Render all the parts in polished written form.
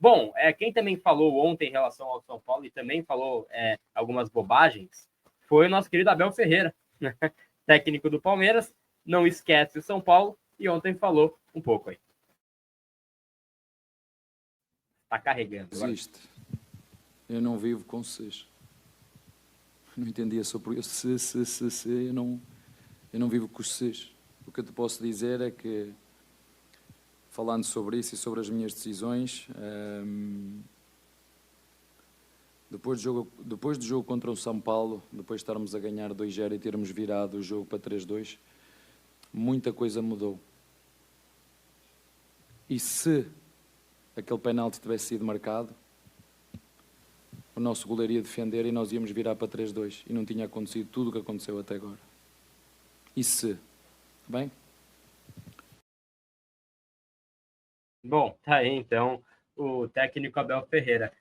Bom, quem também falou ontem em relação ao São Paulo e também falou algumas bobagens foi o nosso querido Abel Ferreira, né? Técnico do Palmeiras, não esquece o São Paulo e ontem falou um pouco aí. Tá carregando. Existe. Eu não vivo com ses. Não entendia sobre isso. Eu não vivo com os ses. O que eu te posso dizer é que, falando sobre isso e sobre as minhas decisões, depois do jogo contra o São Paulo, depois de estarmos a ganhar 2-0 e termos virado o jogo para 3-2, muita coisa mudou. E se aquele penalti tivesse sido marcado, o nosso goleiro ia defender e nós íamos virar para 3-2 e não tinha acontecido tudo o que aconteceu até agora. E se? Bem? Bom, tá aí então o técnico Abel Ferreira.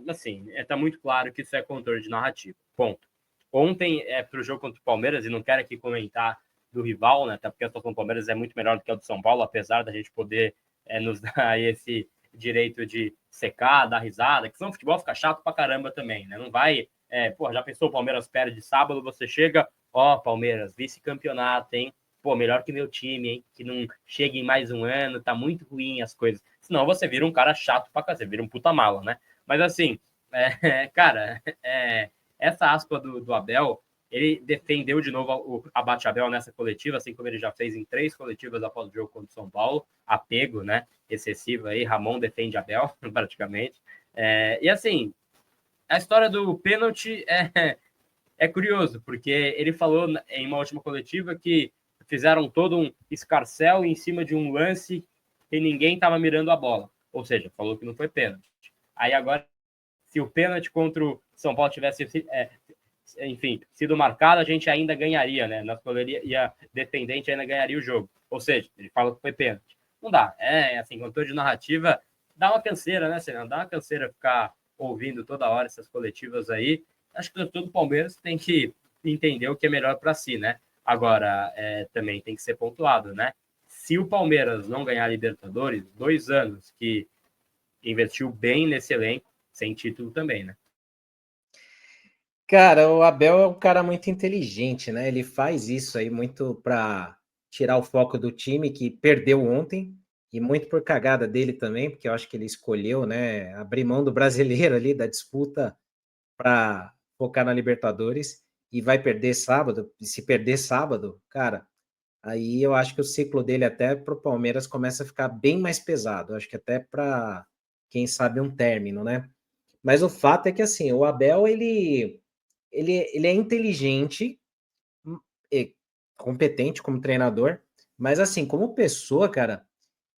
Assim, tá muito claro que isso é controle de narrativa. Ponto. Ontem, para o jogo contra o Palmeiras, e não quero aqui comentar do rival, né? Até porque a situação do Palmeiras é muito melhor do que a do São Paulo, apesar da gente poder nos dar esse direito de secar, dar risada, que senão o futebol fica chato pra caramba também, né? Não vai. Já pensou, o Palmeiras perde sábado, você chega, Palmeiras, vice-campeonato, hein? Melhor que meu time, hein? Que não chegue em mais um ano, tá muito ruim as coisas. Senão você vira um cara chato pra cacete, vira um puta mala, né? Mas assim, cara, essa aspa do Abel, ele defendeu de novo o Abate Abel nessa coletiva, assim como ele já fez em 3 coletivas após o jogo contra o São Paulo. Apego, né? Excessivo aí, Ramon defende Abel, praticamente. E assim, a história do pênalti é curioso, porque ele falou em uma última coletiva que fizeram todo um escarcéu em cima de um lance que ninguém estava mirando a bola. Ou seja, falou que não foi pênalti. Aí agora, se o pênalti contra o São Paulo tivesse, sido marcado, a gente ainda ganharia, né? Na goleria e a defendente ainda ganharia o jogo. Ou seja, ele fala que foi pênalti. Não dá. Assim, controle de narrativa dá uma canseira, né, Senão? Dá uma canseira ficar ouvindo toda hora essas coletivas aí. Acho que todo Palmeiras tem que entender o que é melhor para si, né? Agora, também tem que ser pontuado, né? Se o Palmeiras não ganhar a Libertadores, 2 anos que investiu bem nesse elenco, sem título também, né? Cara, o Abel é um cara muito inteligente, né? Ele faz isso aí muito para tirar o foco do time que perdeu ontem e muito por cagada dele também, porque eu acho que ele escolheu, né, abrir mão do brasileiro ali da disputa para focar na Libertadores e vai perder sábado. E se perder sábado, cara, aí eu acho que o ciclo dele até para o Palmeiras começa a ficar bem mais pesado. Eu acho que até para, quem sabe, um término, né? Mas o fato é que, assim, o Abel, ele é inteligente, e competente como treinador, mas, assim, como pessoa, cara,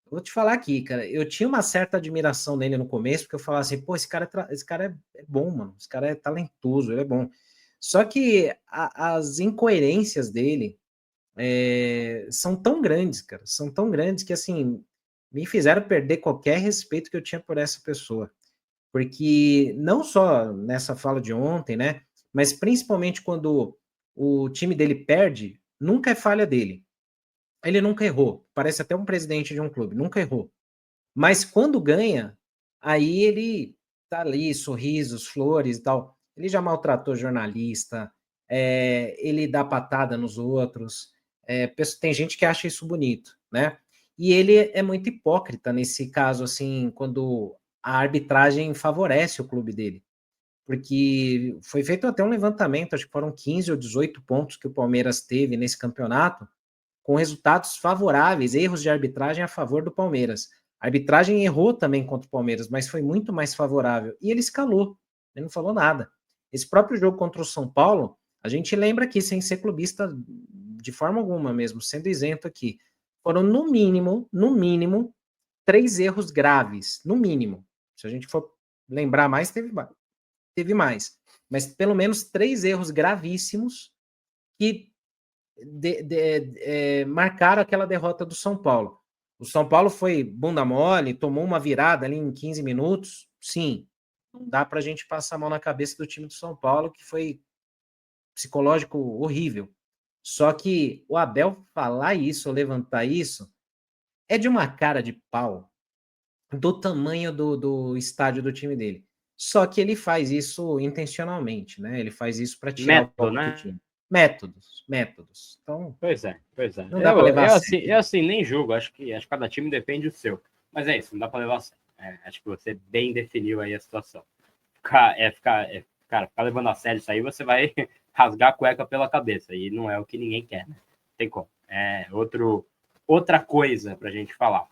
eu vou te falar aqui, cara, eu tinha uma certa admiração nele no começo, porque eu falava assim, pô, esse cara é bom, mano, esse cara é talentoso, ele é bom. Só que as incoerências dele são tão grandes, cara, são tão grandes que, assim, me fizeram perder qualquer respeito que eu tinha por essa pessoa. Porque não só nessa fala de ontem, né? Mas principalmente quando o time dele perde, nunca é falha dele. Ele nunca errou. Parece até um presidente de um clube, nunca errou. Mas quando ganha, aí ele tá ali, sorrisos, flores e tal. Ele já maltratou jornalista, ele dá patada nos outros. Tem gente que acha isso bonito, né? E ele é muito hipócrita nesse caso, assim, quando a arbitragem favorece o clube dele. Porque foi feito até um levantamento, acho que foram 15 ou 18 pontos que o Palmeiras teve nesse campeonato, com resultados favoráveis, erros de arbitragem a favor do Palmeiras. A arbitragem errou também contra o Palmeiras, mas foi muito mais favorável. E ele escalou, ele não falou nada. Esse próprio jogo contra o São Paulo, a gente lembra aqui, sem ser clubista de forma alguma mesmo, sendo isento aqui, foram no mínimo, 3 erros graves, no mínimo. Se a gente for lembrar mais, teve mais. Mas pelo menos 3 erros gravíssimos que marcaram aquela derrota do São Paulo. O São Paulo foi bunda mole, tomou uma virada ali em 15 minutos. Sim, não dá para a gente passar a mão na cabeça do time do São Paulo, que foi psicológico horrível. Só que o Abel falar isso, levantar isso, é de uma cara de pau. do tamanho do estádio do time dele. Só que ele faz isso intencionalmente, né? Ele faz isso para tirar o foco do time. Métodos. Então, Pois é. não dá para levar a sério. Eu assim, nem julgo, acho que cada time depende do seu. Mas é isso, não dá para levar a sério. Acho que você bem definiu aí a situação. Ficar levando a sério isso aí, você vai rasgar a cueca pela cabeça. E não é o que ninguém quer, né? Tem como. Outra coisa pra gente falar.